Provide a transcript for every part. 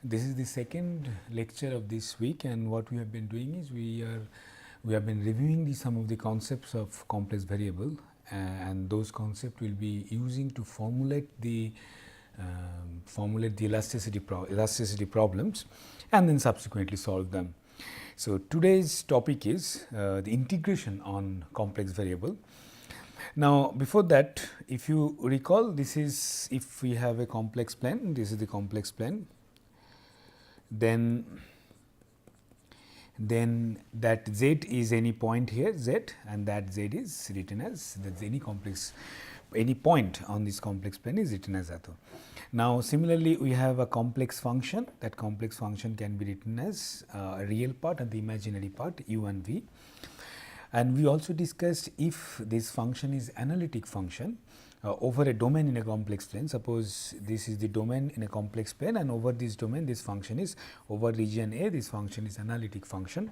This is the second lecture of this week, and what we have been doing is we have been reviewing some of the concepts of complex variable, and those concepts will be using to formulate the elasticity problems, and then subsequently solve them. So today's topic is the integration on complex variable. Now, before that, if you recall, this is if we have a complex plane, this is the complex plane, then that z is any point here z, and that z is written as that's any point on this complex plane is written as that. Now, similarly, we have a complex function. That complex function can be written as a real part and the imaginary part u and v. And we also discussed if this function is analytic function over a domain in a complex plane. Suppose this is the domain in a complex plane, and over this domain this function is over region A, this function is analytic function.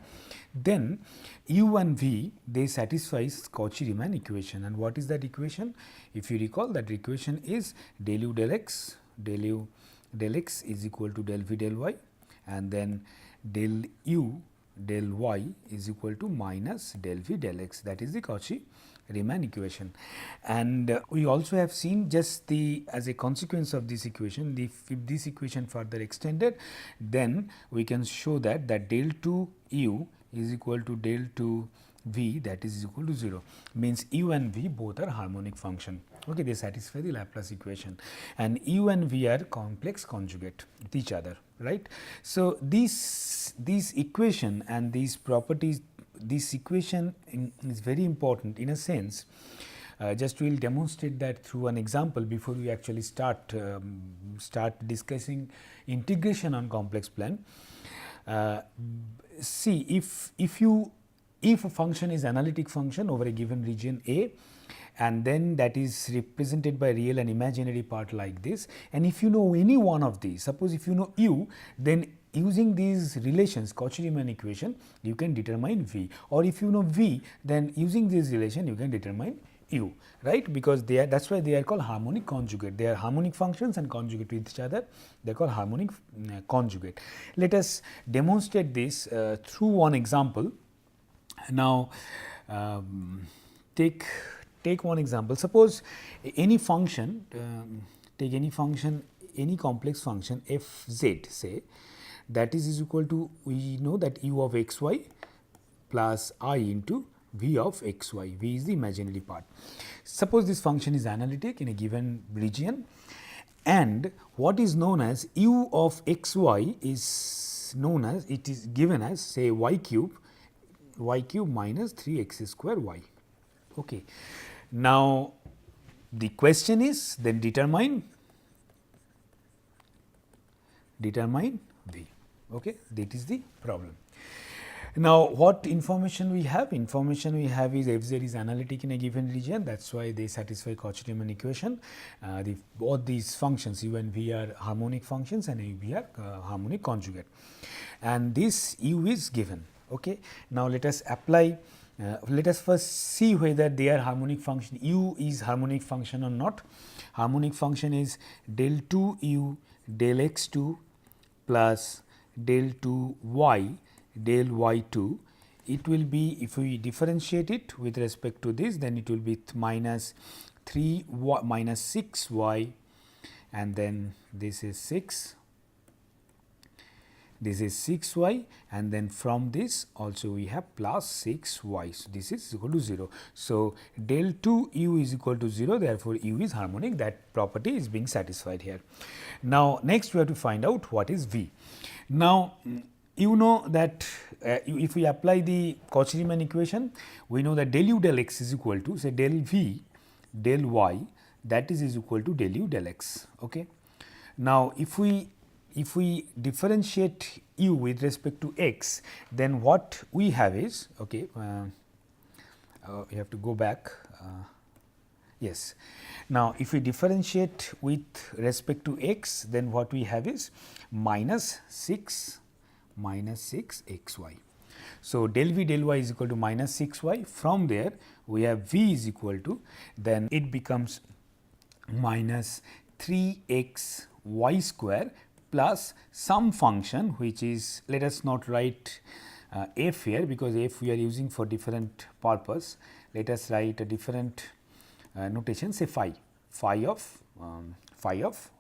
Then u and v, they satisfy Cauchy-Riemann equation. And what is that equation? If you recall, that equation is del u del x is equal to del v del y, and then del u del y is equal to minus del v del x. That is the Cauchy-Riemann equation. And we also have seen just as a consequence of this equation, if this equation further extended, then we can show that del 2 u is equal to del 2 v, that is equal to 0, means u and v both are harmonic function. Okay, they satisfy the Laplace equation, and u and v are complex conjugate with each other, right. So, these equation and these properties, this equation is very important in a sense. Just we will demonstrate that through an example before we actually start discussing integration on complex plane. See, if a function is analytic function over a given region A, and then that is represented by real and imaginary part like this, and if you know any one of these, suppose if you know u, then using these relations, Cauchy-Riemann equation, you can determine v, or if you know v, then using this relation you can determine u, right, because they are, that's why they are called harmonic conjugate. They are harmonic functions and conjugate with each other, they are called harmonic conjugate. Let us demonstrate this through one example. Now, take one example. Suppose any function, take any function, any complex function f z, say, that is equal to, we know that u of x y plus I into v of x y, v is the imaginary part. Suppose this function is analytic in a given region, and what is known as u of x y is known as, it is given as, say, y cube minus 3x square y. Okay. Now, the question is then determine v. Okay. That is the problem. Now, what information we have? Information we have is f z is analytic in a given region, that is why they satisfy Cauchy-Riemann equation. Both these functions u and v are harmonic functions, and u v are harmonic conjugate, and this u is given. Okay. Now, let us apply. Let us first see whether they are harmonic function, u is harmonic function or not. Harmonic function is del 2 u del x 2 plus del 2 y del y 2. It will be, if we differentiate it with respect to this, then it will be minus 3 y minus 6 y, and then this is 6. This is 6 y, and then from this also we have plus 6 y. So, this is equal to 0. So, del 2 u is equal to 0, therefore, u is harmonic. That property is being satisfied here. Now, next we have to find out what is v. Now, you know that if we apply the Cauchy-Riemann equation, we know that del u del x is equal to, say, del v del y, that is equal to del u del x. Okay. Now, if we differentiate u with respect to x, then what we have is, okay, you have to go back. Yes. Now, if we differentiate with respect to x, then what we have is minus 6 x y. So, del v del y is equal to minus 6 y. From there, we have v is equal to, then it becomes minus 3 x y square plus some function which is, let us not write f here, because f we are using for different purpose. Let us write a different notation, say phi of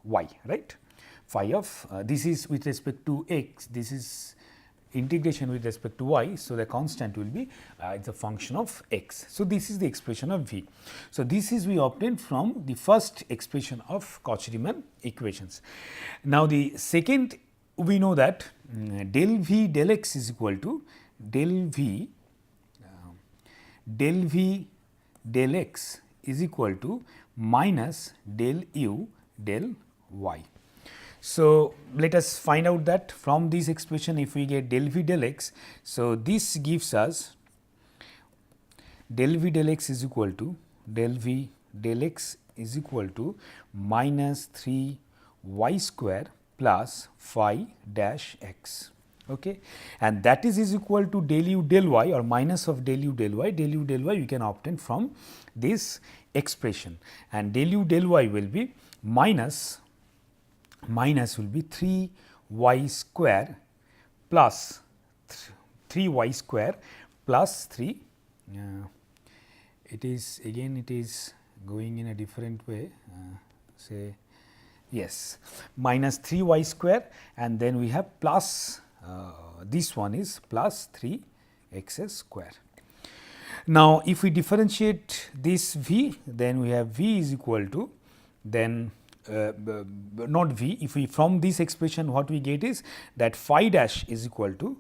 y, right. Phi of this is with respect to x, this is integration with respect to y. So, the constant will be it's a function of x. So, this is the expression of v. So, this is we obtained from the first expression of Cauchy-Riemann equations. Now, the second, we know that del v del x is equal to del v del x is equal to minus del u del y. So, let us find out that from this expression, if we get del v del x, so this gives us del v del x is equal to del v del x is equal to minus 3 y square plus phi dash x. Okay. And that is equal to del u del y, or minus of del u del y. Del u del y we can obtain from this expression, and del u del y will be minus will be 3 y square plus 3 y square plus 3. It is again, it is going in a different way, say yes, minus 3 y square, and then we have plus this one is plus 3 x square. Now, if we differentiate this v, then we have v is equal to, then not v, if we from this expression what we get is that phi dash is equal to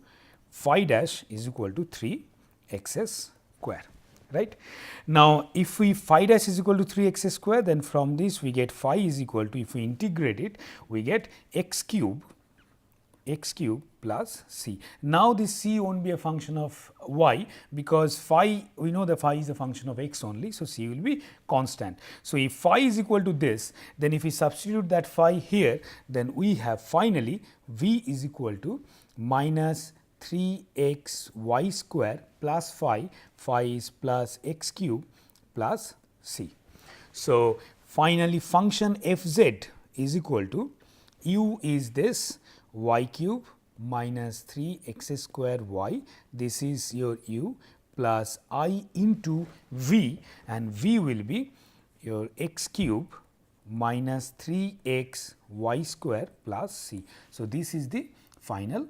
3 x square, right. Now, if we phi dash is equal to 3 x square, then from this we get phi is equal to, if we integrate it, we get x cube plus c. Now, this c won't be a function of y, because phi, we know the phi is a function of x only. So, c will be constant. So, if phi is equal to this, then if we substitute that phi here, then we have finally v is equal to minus 3 x y square plus phi is plus x cube plus c. So, finally, function f z is equal to u is this y cube minus 3 x square y, this is your u, plus I into v, and v will be your x cube minus 3 x y square plus c. So, this is the final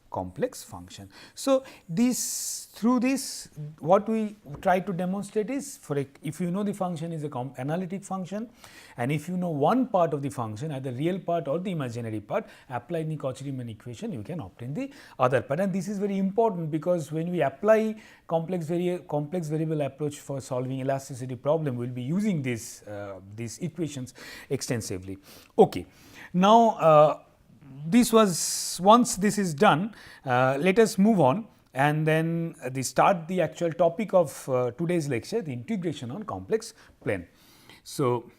complex function. So, this through this what we try to demonstrate is, for a, if you know the function is a analytic function, and if you know one part of the function, either real part or the imaginary part, apply the Cauchy-Riemann equation, you can obtain the other part. And this is very important, because when we apply complex variable approach for solving elasticity problem, we will be using this these equations extensively. Okay. Now, this was, once this is done, let us move on and then start the actual topic of today's lecture, the integration on complex plane. So,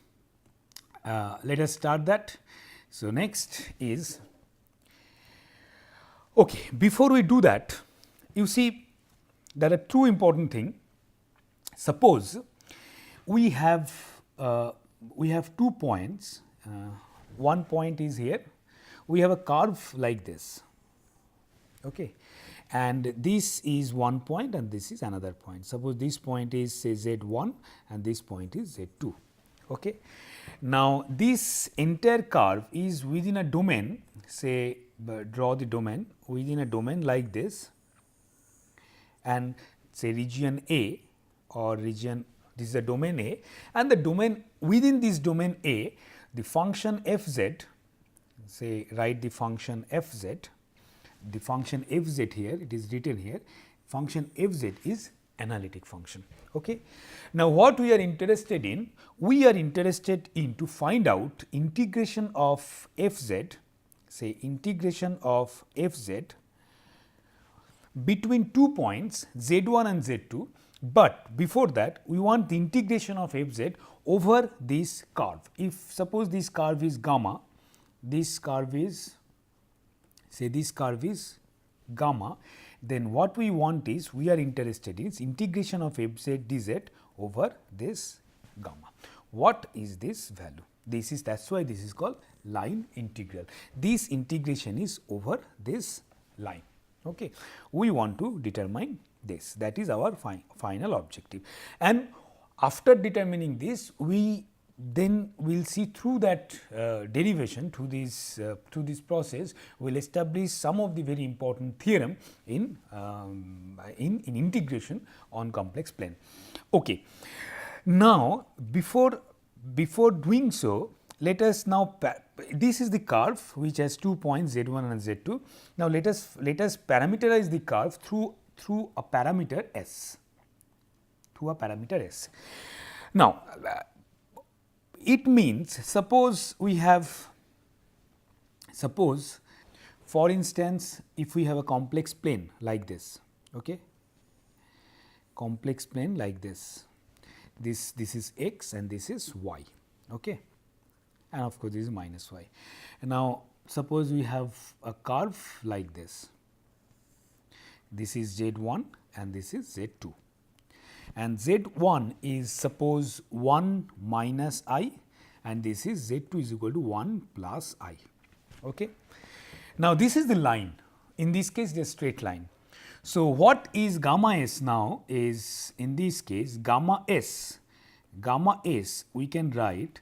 let us start that. So, next is, okay, before we do that, you see there are two important things. Suppose we have 2 points, one point is here, we have a curve like this, okay, and this is one point and this is another point. Suppose this point is say z1 and this point is z2. Okay. Now, this entire curve is within a domain, say draw the domain within a domain like this, and say region A or region, this is a domain A, and the domain within this domain A, the function f z, say write the function f z, the function f z here, it is written here, function f z is analytic function. Okay. Now, what we are interested in? We are interested in to find out integration of f z, say integration of f z between 2 points z1 and z2, but before that we want the integration of f z over this curve. If suppose this curve is gamma, this curve is, say this curve is gamma, then what we want is, we are interested in integration of f z dz over this gamma. What is this value? This is, that is why this is called line integral. This integration is over this line. Okay. We want to determine this, that is our final objective. And after determining this, we then will see through that derivation, through this process, we will establish some of the very important theorem in integration on complex plane. Okay. Now, before doing so, let us now, this is the curve which has 2 points Z1 and Z2. Now, let us parameterize the curve through a parameter S, Now, it means, suppose for instance, if we have a complex plane like this, okay, complex plane like this, this is x and this is y, okay, and of course, this is minus y. Now, suppose we have a curve like this, this is Z1 and this is Z2, and Z1 is suppose 1 minus I and this is Z2 is equal to 1 plus I. Okay. Now, this is the line, in this case it is a straight line. So, what is gamma s now is, in this case gamma s we can write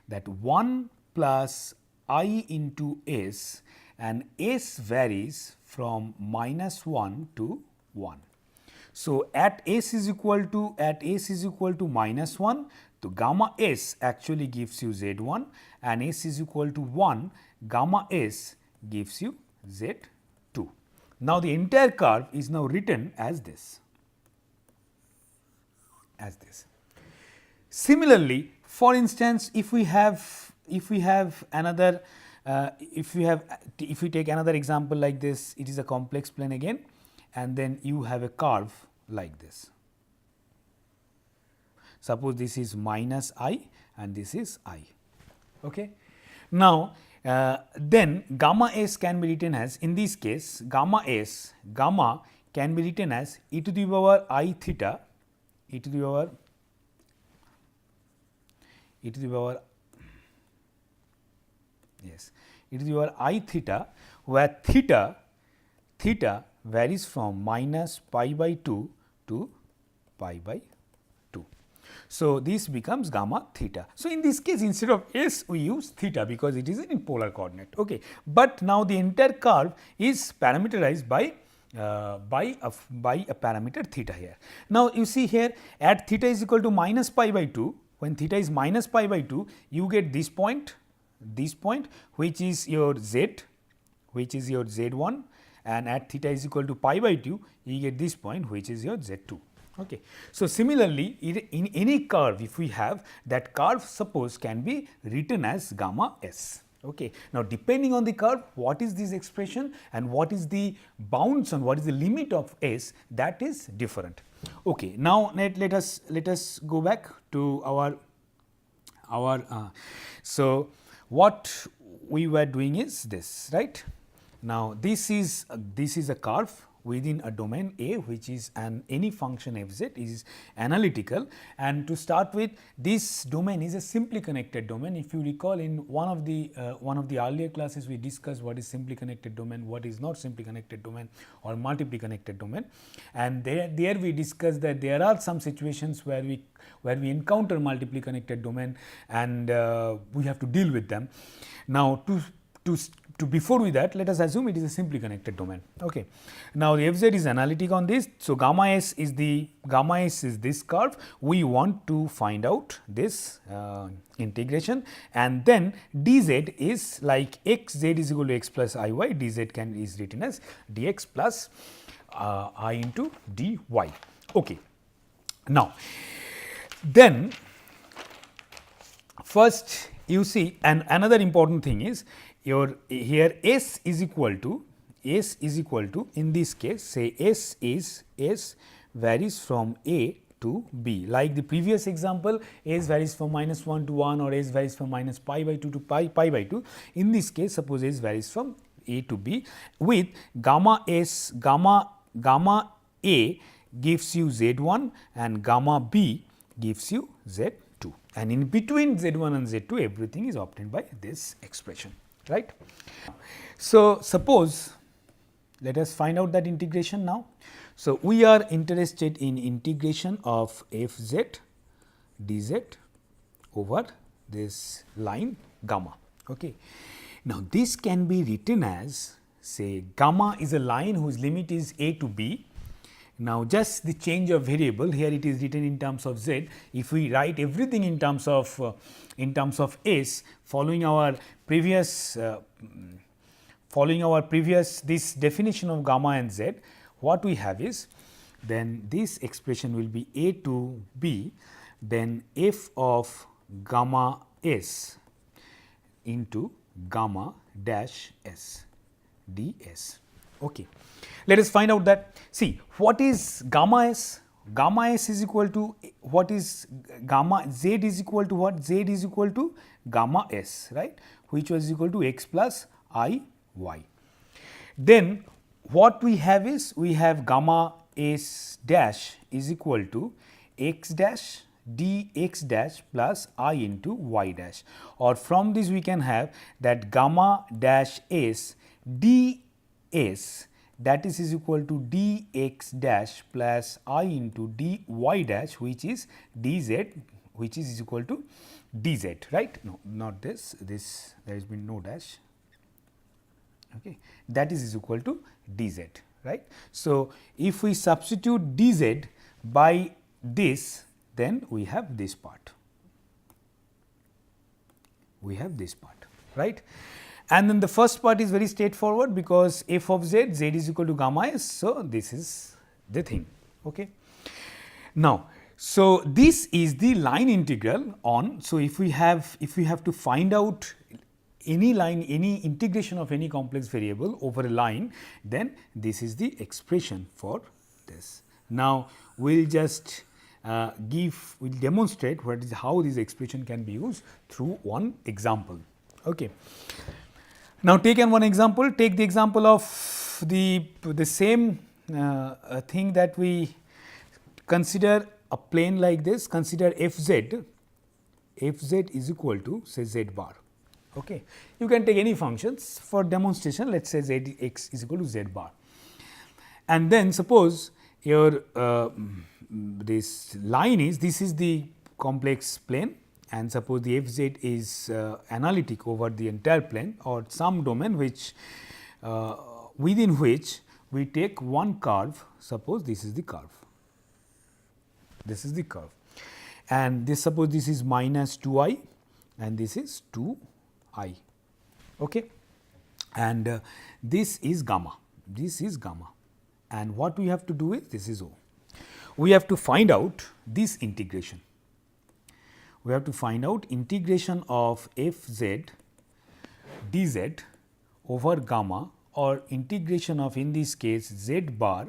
that 1 plus I into s, and s varies from minus 1 to 1. So, at s is equal to minus 1, so gamma s actually gives you Z1, and s is equal to 1, gamma s gives you Z2. Now, the entire curve is now written as this, Similarly, for instance, if we another if we take another example like this, it is a complex plane again, and then you have a curve like this. Suppose this is minus I and this is I. Okay. Now, then gamma s can be written as, in this case gamma can be written as e to the power I theta, e to the power I theta, where theta varies from minus pi by 2 to pi by 2. So, this becomes gamma theta. So, in this case, instead of s we use theta because it is in polar coordinate. Okay. But now, the entire curve is parameterized by a parameter theta here. Now, you see here at theta is equal to minus pi by 2, when theta is minus pi by 2, you get this point which is your z, which is your z1, and at theta is equal to pi by 2, you get this point which is your z2. Okay. So, similarly, in any curve, if we have that curve, suppose can be written as gamma s. Okay. Now, depending on the curve, what is this expression and what is the bounds and what is the limit of s, that is different. Okay. Now, let us go back to our so what we were doing is this, right. Now, this is a curve within a domain A, which is any function f z is analytical, and to start with, this domain is a simply connected domain. If you recall, in one of the earlier classes, we discussed what is simply connected domain, what is not simply connected domain or multiply connected domain, and there we discussed that there are some situations where we encounter multiply connected domain, and we have to deal with them. Now, before we that, let us assume it is a simply connected domain. Okay. Now, the f z is analytic on this. So, gamma s is this curve. We want to find out this integration, and then dz is like x z is equal to x plus I y, dz is written as dx plus I into dy. Okay. Now, then first you see, and another important thing is, your here s is equal to in this case, say s varies from A to B, like the previous example, s varies from minus 1 to 1 or s varies from minus pi by 2 to pi by 2. In this case, suppose s varies from A to B, with gamma A gives you z1 and gamma B gives you z2. 2, and in between z1 and z2 everything is obtained by this expression, right. So, suppose let us find out that integration now. So, we are interested in integration of f z dz over this line gamma. Okay. Now, this can be written as, say, gamma is a line whose limit is a to b. Now, just the change of variable, here it is written in terms of z. If we write everything in terms of s, following our previous this definition of gamma and z, what we have is, then this expression will be a to b, then f of gamma s into gamma dash s ds. Okay. Let us find out that, see, what is gamma s? Gamma s is equal to, what is gamma, z is equal to what? Z is equal to gamma s, right, which was equal to x plus I y. Then what we have is, we have gamma s dash is equal to x dash dx dash plus I into y dash, or from this we can have that gamma dash s ds, that is equal to dx dash plus I into dy dash, which is dz, which is equal to dz, right. No, not this, this there has been no dash, okay, that is equal to dz, right. So, if we substitute dz by this, then we have this part, right. And then the first part is very straightforward, because f of z, z is equal to gamma s. So, this is the thing. Okay. Now, so this is the line integral on. So, if we have to find out any line, any integration of any complex variable over a line, then this is the expression for this. Now, we will just we'll demonstrate what is, how this expression can be used through one example. Okay. Now, take one example, take the example of the same thing that we consider a plane like this, consider f z is equal to, say, z bar. Okay. You can take any functions for demonstration, let us say z x is equal to z bar, and then suppose your this line is, this is the complex plane, and suppose the f z is analytic over the entire plane, or some domain which within which we take one curve. Suppose this is the curve, and this, suppose this is minus 2i and this is 2i, okay. And this is gamma, and what we have to do is, this is O. We have to find out this integration. We have to find out integration of f z dz over gamma, or integration of, in this case, z bar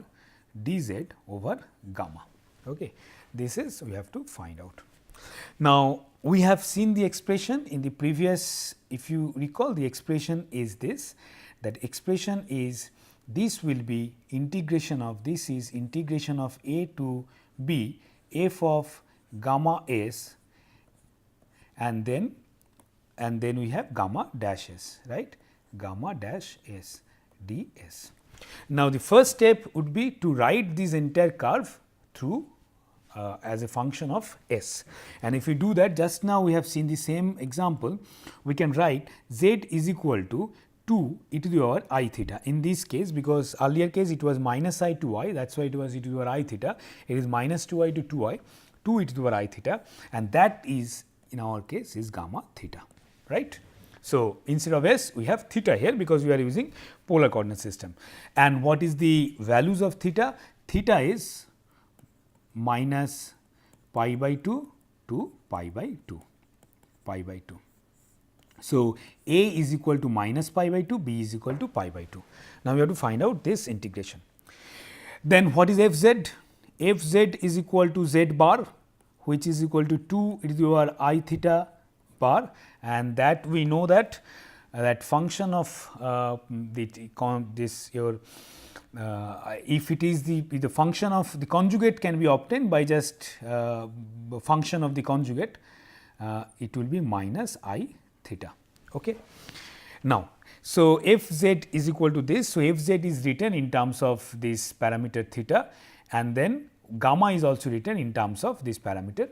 dz over gamma. Okay. This is, we have to find out. Now, we have seen the expression in the previous, if you recall, the expression is this, that expression is, this will be integration of, this is integration of a to b f of gamma s, and then we have gamma dash s, right, gamma dash s ds. Now, the first step would be to write this entire curve through as a function of s, and if we do that, just now we have seen the same example, we can write z is equal to 2 e to the power I theta. In this case, because earlier case it was minus I to I, that is why it was e to the power I theta, it is minus 2i to 2i, 2 e to the power I theta, and that is, in our case, is gamma theta, right. So, instead of s, we have theta here, because we are using polar coordinate system. And what is the values of theta? Theta is minus pi by 2 to pi by 2, pi by 2. So, a is equal to minus pi by 2, b is equal to pi by 2. Now, we have to find out this integration. Then what is f z? F z is equal to z bar, which is equal to 2 e to the power I theta bar, and that we know that that function of if it is the function of the conjugate can be obtained by just function of the conjugate, it will be minus I theta. Okay. Now, so f z is equal to this. So, f z is written in terms of this parameter theta, and then gamma is also written in terms of this parameter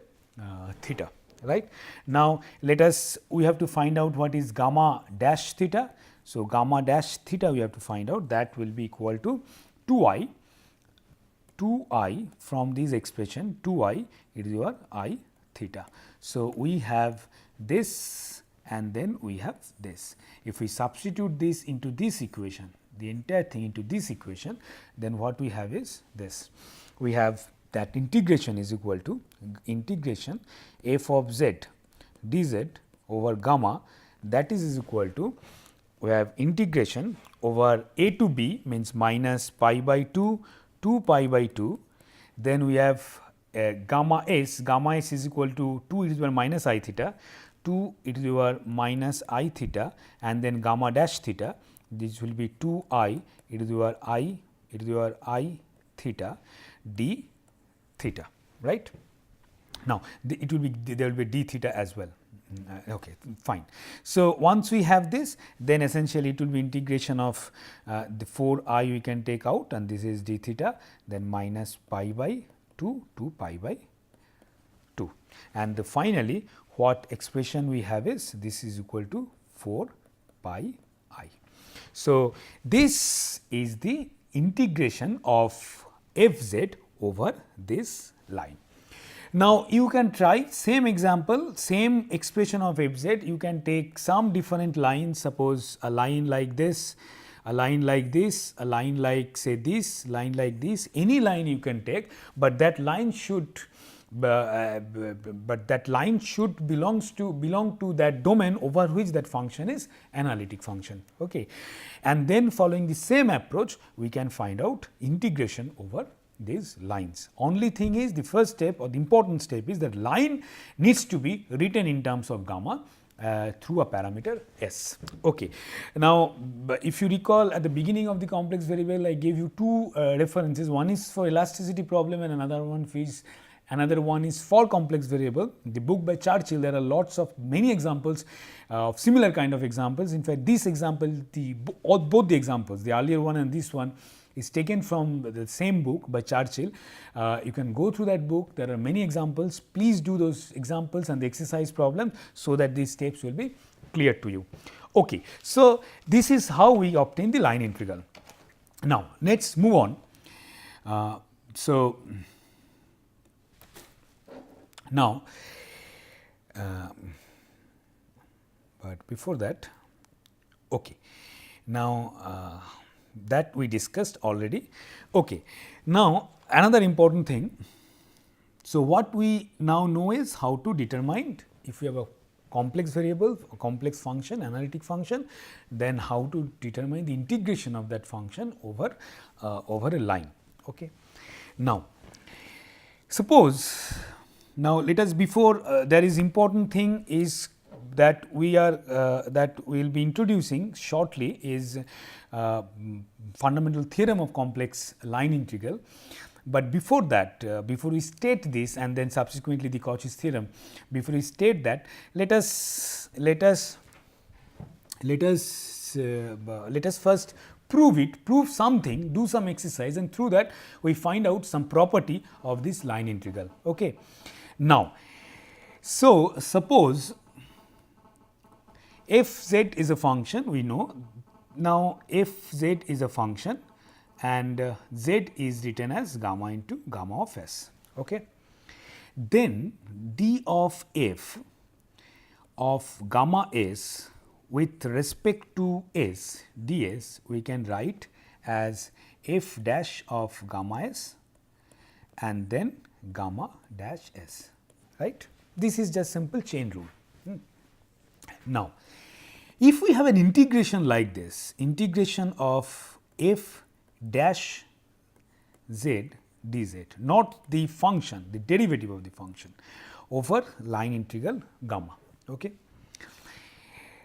theta, right. Now, let us, we have to find out what is gamma dash theta. So, gamma dash theta we have to find out, that will be equal to 2 I from this expression 2 I, it is your I theta. So, we have this and then we have this. If we substitute this into this equation, the entire thing into this equation, then what we have is this. We have that integration is equal to integration f of z dz over gamma, that is equal to, we have integration over a to b, means minus pi by 2 to pi by 2, then we have gamma s is equal to 2 it is your minus I theta, 2 it is your minus I theta, and then gamma dash theta, this will be 2 I, it is your I theta d theta, right. Now, it will be, there will be d theta as well. Okay, fine. So, once we have this, then essentially it will be integration of the 4 I we can take out, and this is d theta, then minus pi by 2 to pi by 2, and finally, what expression we have is this is equal to 4 pi I. So, this is the integration of f z over this line. Now, you can try same example, same expression of f z, you can take some different lines, suppose a line like this, a line like this, a line like say this, line like this, any line you can take, but that line should belong to that domain over which that function is analytic function. Okay. And then following the same approach, we can find out integration over these lines. Only thing is, the first step or the important step is that line needs to be written in terms of gamma through a parameter s. Okay. Now, if you recall at the beginning of the complex variable, I gave you two references, one is for elasticity problem and another one is for complex variable. The book by Churchill, there are lots of many examples of similar kind of examples. In fact, this example, both the examples, the earlier one and this one, is taken from the same book by Churchill. You can go through that book. There are many examples. Please do those examples and the exercise problem, so that these steps will be clear to you. Okay. So, this is how we obtain the line integral. Now, let us move on. Now, but before that, okay. Now, that we discussed already. Okay. Now, another important thing. So, what we now know is how to determine, if we have a complex variable, a complex function, analytic function, then how to determine the integration of that function over a line. Okay. Now, suppose, now let us, before there is important thing is that we are that we will be introducing shortly is fundamental theorem of complex line integral. But before that, before we state this and then subsequently the Cauchy's theorem, before we state that, let us first prove something, do some exercise, and through that we find out some property of this line integral. Okay. Now, so suppose f z is a function, we know. Now, f z is a function and z is written as gamma into gamma of s. Okay. Then d of f of gamma s with respect to s ds we can write as f dash of gamma s and then gamma dash s, right. This is just simple chain rule. Now, if we have an integration like this, integration of f dash z dz, not the function, the derivative of the function, over line integral gamma. Okay.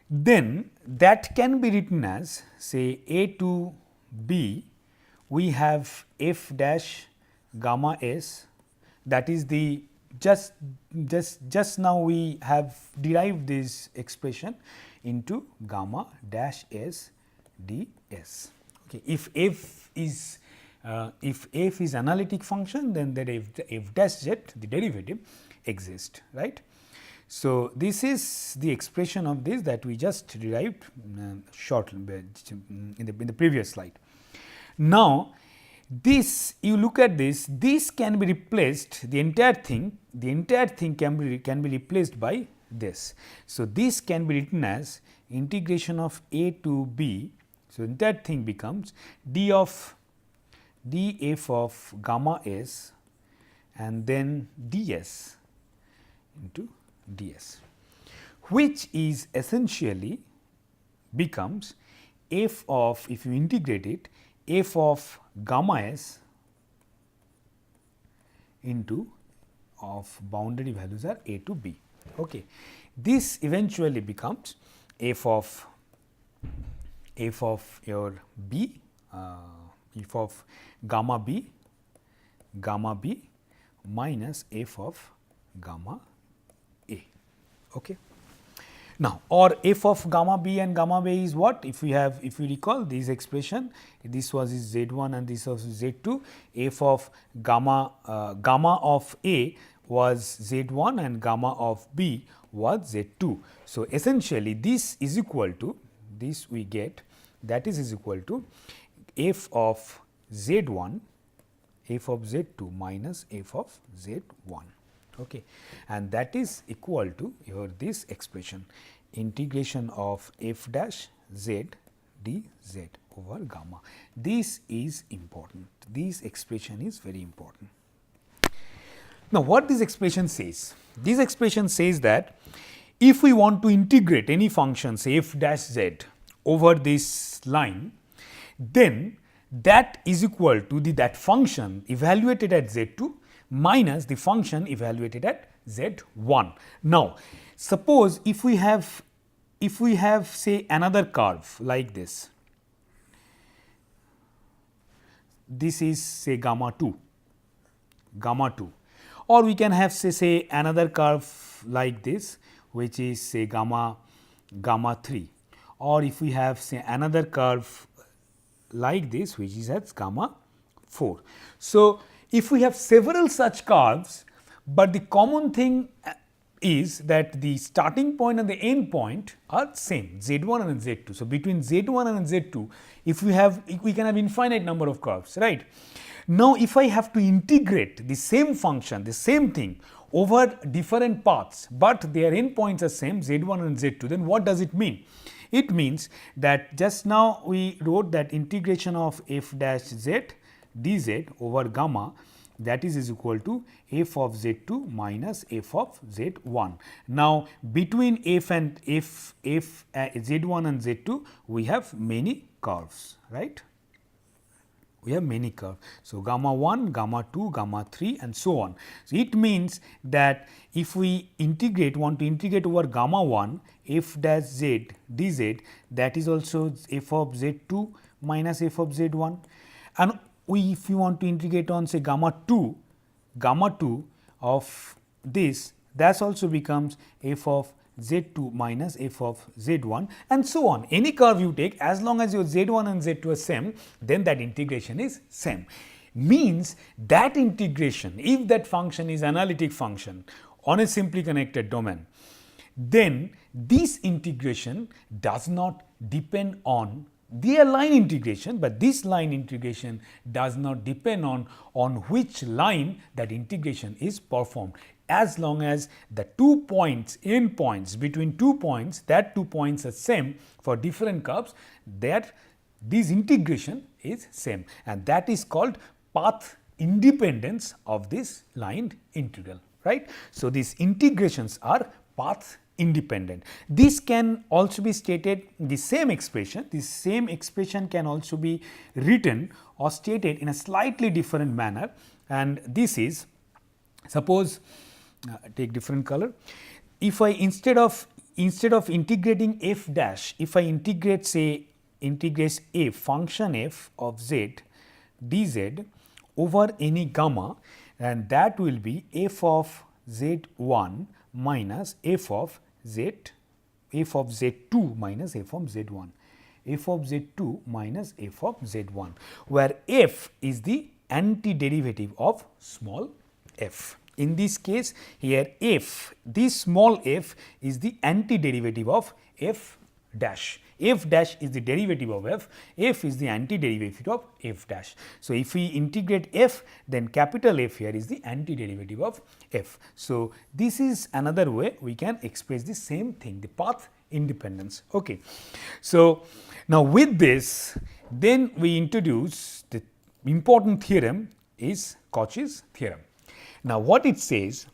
Then that can be written as, say, a to b, we have f dash gamma s, that is the just now we have derived this expression into gamma dash s ds. Okay. If f is analytic function, then that f dash z, the derivative, exists, right. So, this is the expression of this that we just derived short in the previous slide. Now, this you look at this can be replaced, the entire thing can be replaced by this. So, this can be written as integration of a to b. So, entire thing becomes df of gamma s and then ds into ds, which is essentially becomes f of, if you integrate it, f of gamma s into of boundary values are a to b. Okay. This eventually becomes f of your b, f of gamma b minus f of gamma a. Okay. Now, or f of gamma b and gamma b is what? If we recall this expression, this was z1 and this was z2, f of gamma of a was z1 and gamma of b was z2. So, essentially this is equal to, this we get, that is equal to f of z1, f of z2 minus f of z1. Okay. And that is equal to your this expression, integration of f dash z dz over gamma. This is important. This expression is very important. Now, what this expression says? This expression says that if we want to integrate any function, say f dash z over this line, then that is equal to that function evaluated at z2 minus the function evaluated at z1. Now, suppose if we have say another curve like this, this is say gamma 2, or we can have say another curve like this, which is say gamma 3, or if we have say another curve like this, which is at gamma 4. So, if we have several such curves, but the common thing is that the starting point and the end point are same, z1 and z2. So, between z1 and z2, if we can have infinite number of curves, right. Now, if I have to integrate the same function, the same thing over different paths, but their endpoints are same, z1 and z2, then what does it mean? It means that just now we wrote that integration of f dash z dz over gamma, that is equal to f of z2 minus f of z1. Now, between f z1 and z2, we have many curves, right. We have many curves. So, gamma 1, gamma 2, gamma 3 and so on. So, it means that if we want to integrate over gamma 1 f dash z dz, that is also f of z2 minus f of z1, and if you want to integrate on say gamma 2 of this, that also becomes f of z2 minus f of z1 and so on. Any curve you take, as long as your z1 and z2 are same, then that integration is same. Means that integration, if that function is analytic function on a simply connected domain, then this integration does not depend on their line integration, but this line integration does not depend on which line that integration is performed. As long as the 2 points, end points between 2 points, that 2 points are same for different curves, that this integration is same, and that is called path independence of this line integral, right. So, these integrations are path independent. This can also be stated, the same expression can also be written or stated in a slightly different manner, and this is, suppose take different color. If I instead of integrating f dash, if I integrate a function f of z dz over any gamma, and that will be f of z1 minus f of z2 minus f of z1, f of z2 minus f of z1, where f is the antiderivative of small f. In this case here f, this small f is the antiderivative of f dash. F dash is the derivative of f is the antiderivative of f dash. So, if we integrate f, then capital F here is the antiderivative of f. So, this is another way we can express the same thing, the path independence. Okay. So, now with this, then we introduce the important theorem is Cauchy's theorem. Now, what it says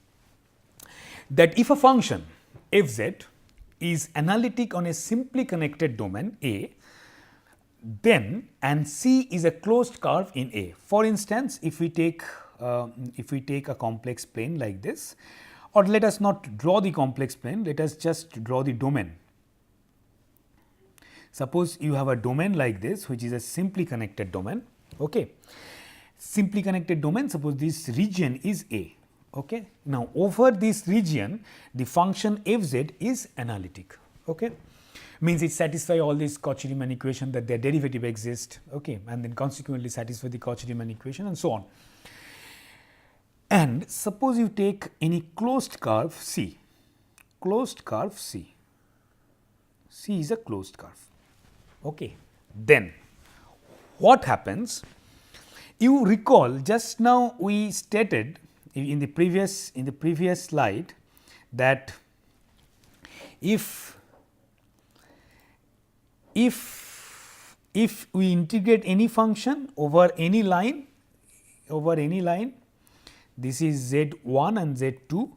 that if a function f z is analytic on a simply connected domain A, then and C is a closed curve in A. For instance, if we take a complex plane like this, or let us not draw the complex plane, let us just draw the domain. Suppose you have a domain like this, which is a simply connected domain. Okay. Simply connected domain, suppose this region is A. Okay. Now, over this region, the function f z is analytic. Okay. Means it satisfies all these Cauchy-Riemann equation that their derivative exists. Okay. And then consequently satisfy the Cauchy-Riemann equation and so on. And suppose you take any closed curve C, closed curve C. C is a closed curve. Okay. Then what happens? You recall just now we stated in the previous slide that if we integrate any function over any line, this is z1 and z2,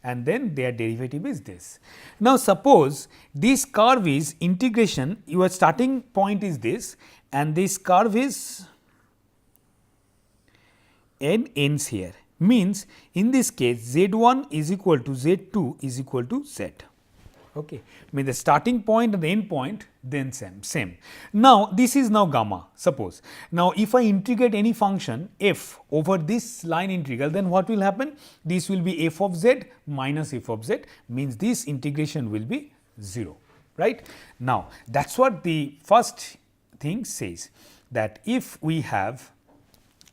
and then their derivative is this. Now, suppose this curve is integration, your starting point is this, and this curve is n ends here, means in this case z1 is equal to z2 is equal to z. Okay. Mean the starting point and the end point then same. Now, this is now gamma, suppose. Now, if I integrate any function f over this line integral, then what will happen? This will be f of z minus f of z, means this integration will be 0, right. Now, that is what the first thing says, that if we have,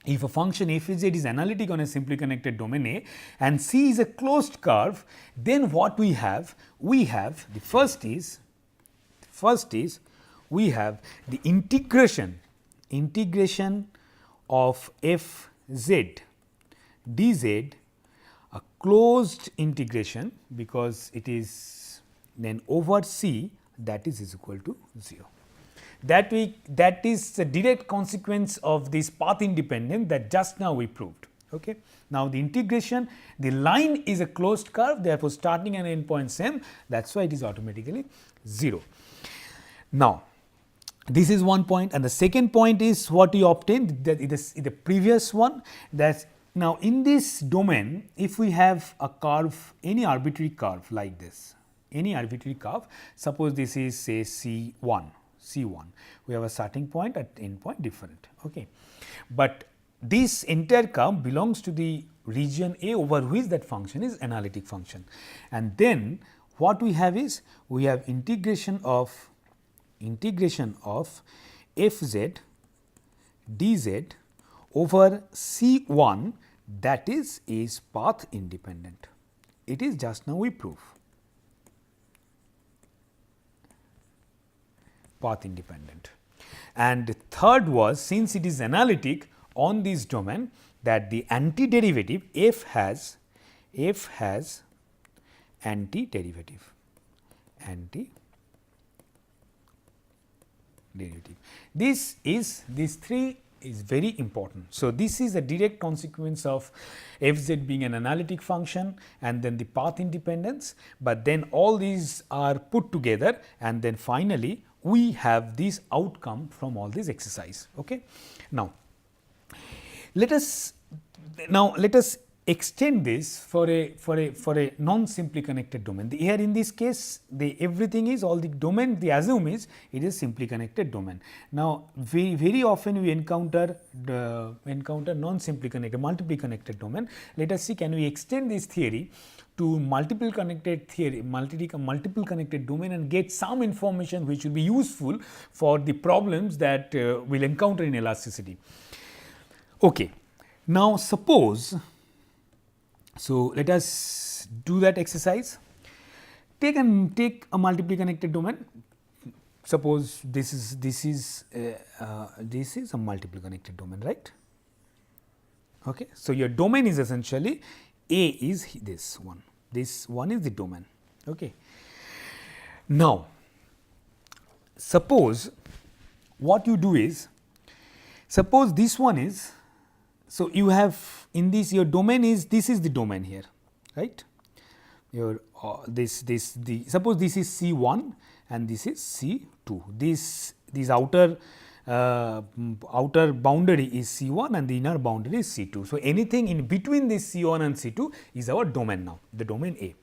if a function f z is analytic on a simply connected domain A and C is a closed curve, then what we have? We have the first is we have the integration of f z dz, a closed integration because it is then over C, that is equal to 0. That is the direct consequence of this path independence that just now we proved. Okay. Now, the integration, the line is a closed curve, therefore, starting and end point same, that is why it is automatically 0. Now, this is one point, and the second point is what we obtained, that it is the previous one, that now in this domain, if we have a curve, any arbitrary curve like this, any arbitrary curve, suppose this is say C1, we have a starting point at end point different. Okay. But this entire curve belongs to the region A over which that function is analytic function. And then what we have is, we have integration of f z dz over C1, that is path independent. It is just now we prove. Path independent. And third was, since it is analytic on this domain, that the antiderivative f has antiderivative. These three is very important. So, this is a direct consequence of f z being an analytic function and then the path independence, but then all these are put together and then finally, we have this outcome from all this exercise. Okay. Now, let us extend this for a non-simply connected domain. Here in this case, everything is, all the domain they assume is, it is simply connected domain. Now, very often we encounter non-simply connected, multiply connected domain. Let us see, can we extend this theory to multiple connected domain and get some information which will be useful for the problems that we will encounter in elasticity. Okay. Now, suppose, so let us do that exercise. Take a multiply connected domain. Suppose this is a multiply connected domain, right? Okay. So, your domain is essentially A is this one. This one is the domain. Okay. Now, suppose what you do is, suppose this one is, so you have in this, your domain is, this is the domain here, right? Your suppose this is C1 and this is C2. This outer boundary is C1 and the inner boundary is C2. So, anything in between this C1 and C2 is our domain now, the domain A.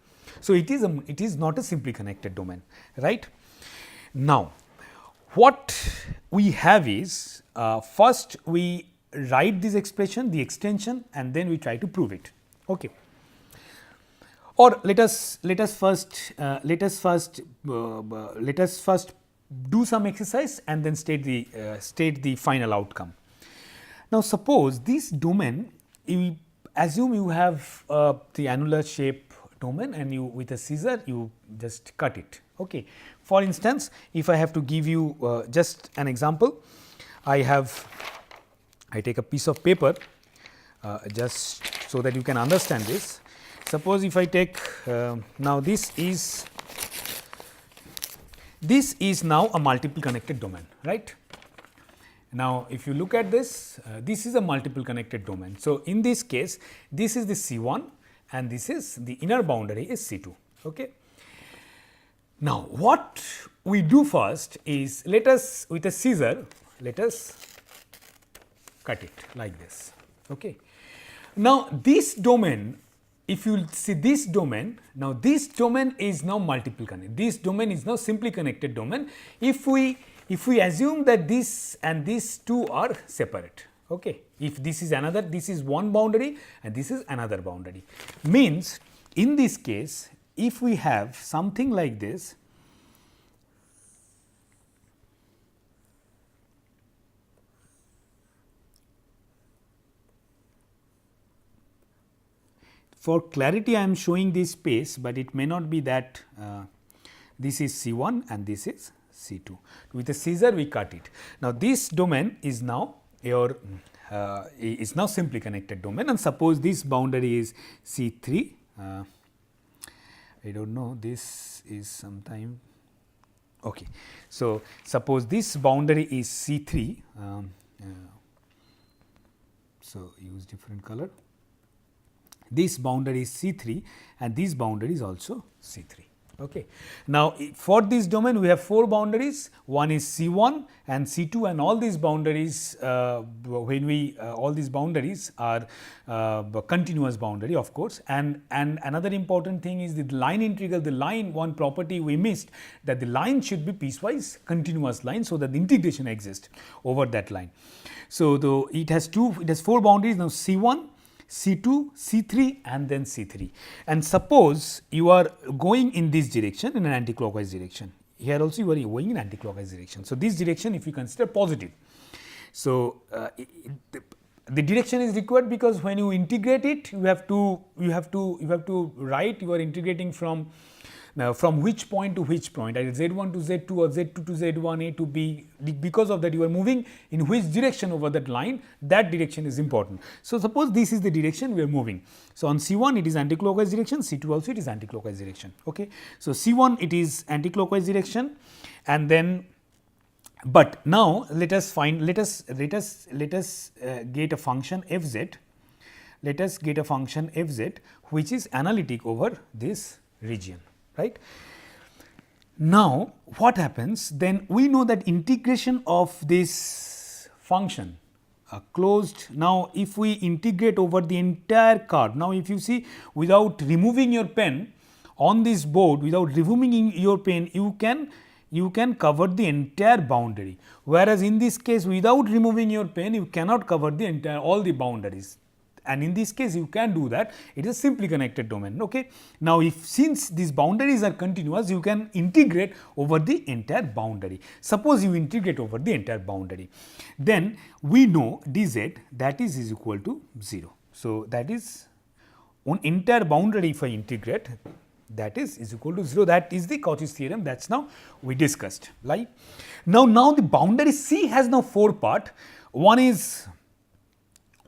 So, it is not a simply connected domain, right. Now, what we have is, first we write this expression, the extension, and then we try to prove it. Okay. Or let us first do some exercise and then state the final outcome. Now, suppose this domain, you assume you have the annular shape domain, and you, with a scissor, you just cut it. Okay. For instance, if I have to give you just an example, I take a piece of paper just so that you can understand this. Suppose if I take now this is now a multiple connected domain, right. Now, if you look at this, this is a multiple connected domain. So, in this case, this is the C1 and this is the inner boundary is C2. Okay. Now, what we do first is, let us, with a scissor, let us cut it like this. Okay. Now, this domain, if you see this domain, now this domain is now multiple connected. This domain is now simply connected domain. If we assume that this and these two are separate. Okay. If this is another, this is one boundary and this is another boundary, means in this case, if we have something like this, for clarity I am showing this space, but it may not be that this is C1 and this is C2. With a scissor we cut it. Now, this domain is now your is now simply connected domain, and suppose this boundary is C3. I do not know, this is sometime. Okay. So, suppose this boundary is C3. So, use different color. This boundary is C3 and this boundary is also C3. Okay. Now, for this domain we have 4 boundaries, one is C1 and C2, and all these boundaries all these boundaries are continuous boundary, of course, and another important thing is the line integral, the line, one property we missed, that the line should be piecewise continuous line, so that the integration exists over that line. So, it has 4 boundaries now, C1, C2, C3 and then C3, and suppose you are going in this direction, in an anti-clockwise direction. Here also you are going in anti-clockwise direction. So, this direction if you consider positive. So, the direction is required because when you integrate it, you have to write, you are integrating from which point to which point, either Z1 to Z2 or Z2 to Z1, A to B. Because of that, you are moving in which direction over that line, that direction is important. So, suppose this is the direction we are moving. So, on C1 it is anti-clockwise direction, C2 also it is anti-clockwise direction. Okay. So, C1 it is anti-clockwise direction, and then, but now let us get a function fz. Let us get a function fz which is analytic over this region. Right. Now, what happens then, we know that integration of this function closed. Now, if we integrate over the entire curve, now if you see, without removing your pen on this board, without removing your pen, you can cover the entire boundary, whereas in this case, without removing your pen, you cannot cover the entire all the boundaries. And in this case, you can do that. It is a simply connected domain. Okay. Now, if since these boundaries are continuous, you can integrate over the entire boundary. Suppose you integrate over the entire boundary, then we know dz that is equal to 0. So, that is on entire boundary if I integrate, that is equal to 0. That is the Cauchy's theorem. That is now we discussed. Right. Now the boundary C has now 4 parts. One is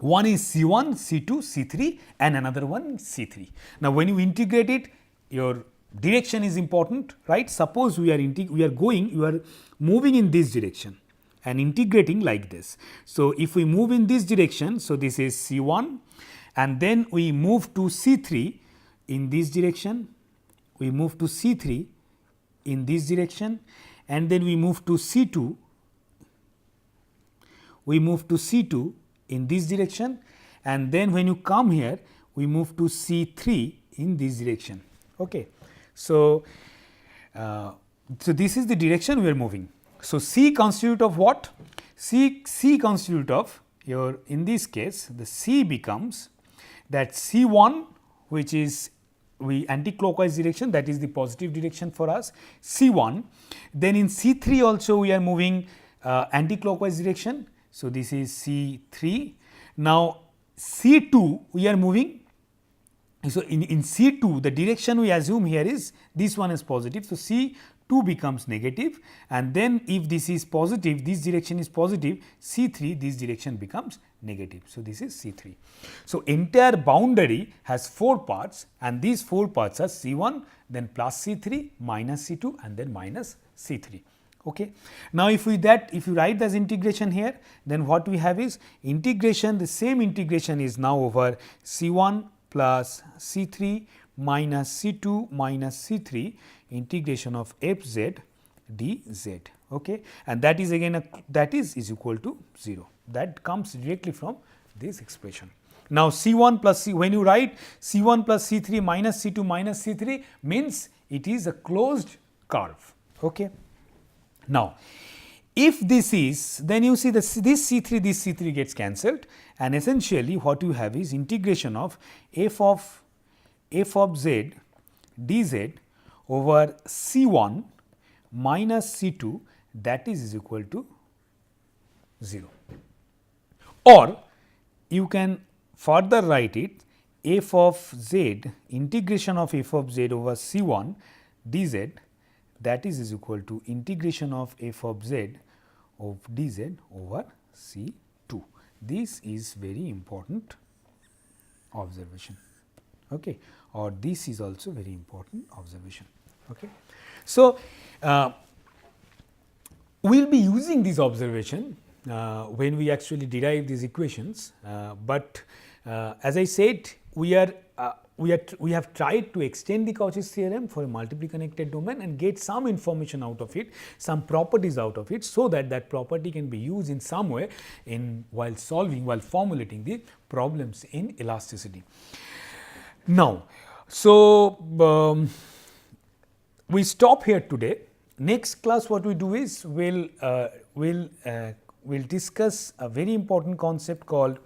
C1, C2, C3 and another one C3. Now, when you integrate it, your direction is important, right? Suppose you are moving in this direction and integrating like this. So, if we move in this direction, so this is C1 and then we move to C3 in this direction, we move to C3 in this direction and then we move to C2, in this direction, and then when you come here we move to C3 in this direction. Okay. So, this is the direction we are moving. So, C constitute of what? C constitute of your, in this case the C becomes that C1, which is anti-clockwise direction, that is the positive direction for us, C1. Then in C3 also we are moving anti-clockwise direction. So, this is C3. Now, C2 we are moving. So, in C2 the direction we assume here is this one is positive. So, C2 becomes negative and then if this is positive, this direction is positive, C3 this direction becomes negative. So, this is C3. So, entire boundary has 4 parts and these 4 parts are C1, then plus C3, minus C2 and then minus C3. Okay. Now, if you write this integration here, then what we have is integration, the same integration is now over C1 plus C3 minus C2 minus C3 integration of fz dz. Okay. And that is again that is equal to 0. That comes directly from this expression. Now, C1 plus C, when you write C1 plus C3 minus C2 minus C3 means it is a closed curve. Okay. Now, if this is, then you see this C3 gets cancelled and essentially what you have is integration of f of z dz over C1 minus C2, that is equal to 0. Or you can further write it f of z, integration of f of z over C1 dz, that is equal to integration of f of z of dz over C2. This is very important observation. Okay. Or this is also very important observation. Okay. So, we will be using this observation when we actually derive these equations, but as I said, we have tried to extend the Cauchy's theorem for a multiply connected domain and get some information out of it, some properties out of it, so that that property can be used in some way while formulating the problems in elasticity. Now, so we stop here today. Next class what we do is we'll discuss a very important concept called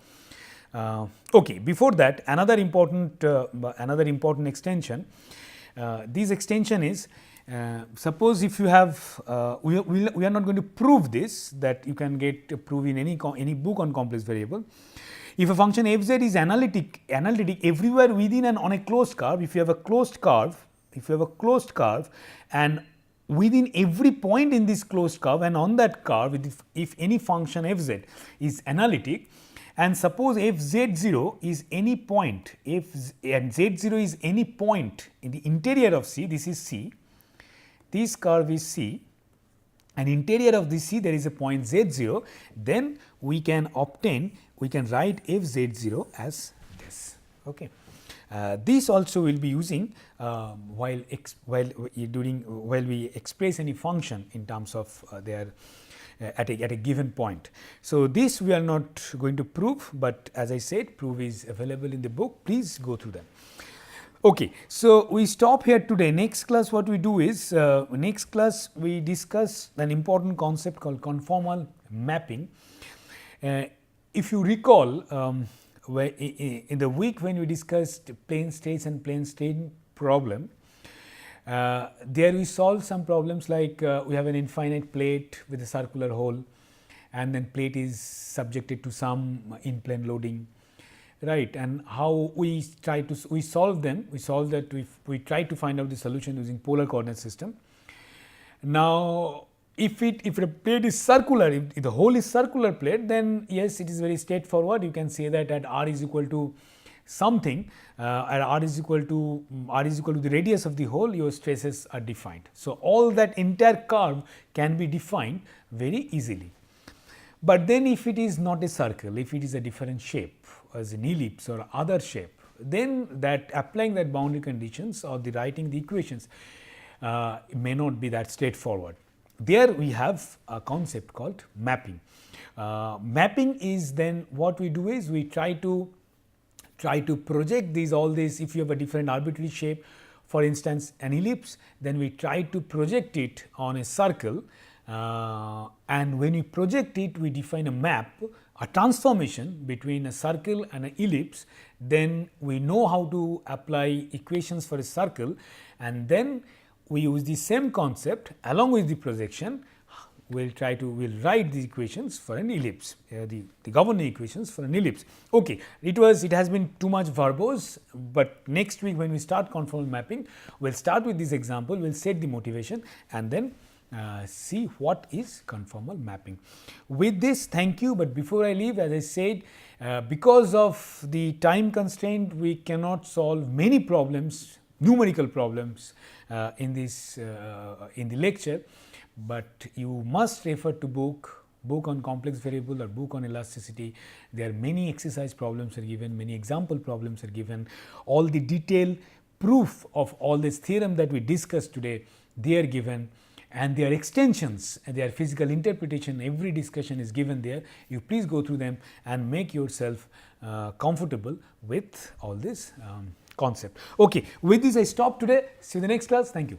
okay, before that another important extension. This extension is suppose if you have we are not going to prove this, that you can get prove in any book on complex variable. If a function fz is analytic everywhere within and on a closed curve, if you have a closed curve and within every point in this closed curve and on that curve, if any function fz is analytic, and suppose f z0 is any point, and z0 is any point in the interior of C, this is C, this curve is C, and interior of this C there is a point z0, then we can write f z0 as this. Okay. This also will be using while we express any function in terms of their at a given point. So, this we are not going to prove, but as I said, proof is available in the book. Please go through them. Okay, so we stop here today. Next class what we do is, next class we discuss an important concept called conformal mapping. If you recall, in the week when we discussed plane states and plane state problem, there we solved some problems like we have an infinite plate with a circular hole, and then plate is subjected to some in-plane loading, right? And how we solve them. We solve that we try to find out the solution using polar coordinate system. Now, if a plate is circular, if the hole is circular plate, then yes, it is very straightforward. You can say that at r is equal to something, at r is equal to the radius of the hole, your stresses are defined. So, all that entire curve can be defined very easily. But then if it is not a circle, if it is a different shape as an ellipse or other shape, then that applying that boundary conditions or the writing the equations may not be that straightforward. There we have a concept called mapping. Mapping is then what we do is we try to project all these. If you have a different arbitrary shape, for instance an ellipse, then we try to project it on a circle, and when we project it, we define a map, a transformation between a circle and an ellipse. Then we know how to apply equations for a circle, and then we use the same concept along with the projection. We'll write the equations for an ellipse, the governing equations for an ellipse. Okay, it has been too much verbose, but next week when we start conformal mapping, we'll start with this example, we'll set the motivation and then see what is conformal mapping. With this, thank you, but before I leave, as I said, because of the time constraint, we cannot solve many problems, numerical problems in the lecture, but you must refer to book on complex variable or book on elasticity. There are many exercise problems are given, many example problems are given, all the detailed proof of all this theorem that we discussed today, they are given, and their extensions and their physical interpretation, every discussion is given there. You please go through them and make yourself comfortable with all this concept. Okay, with this I stop today. See you in the next class. Thank you.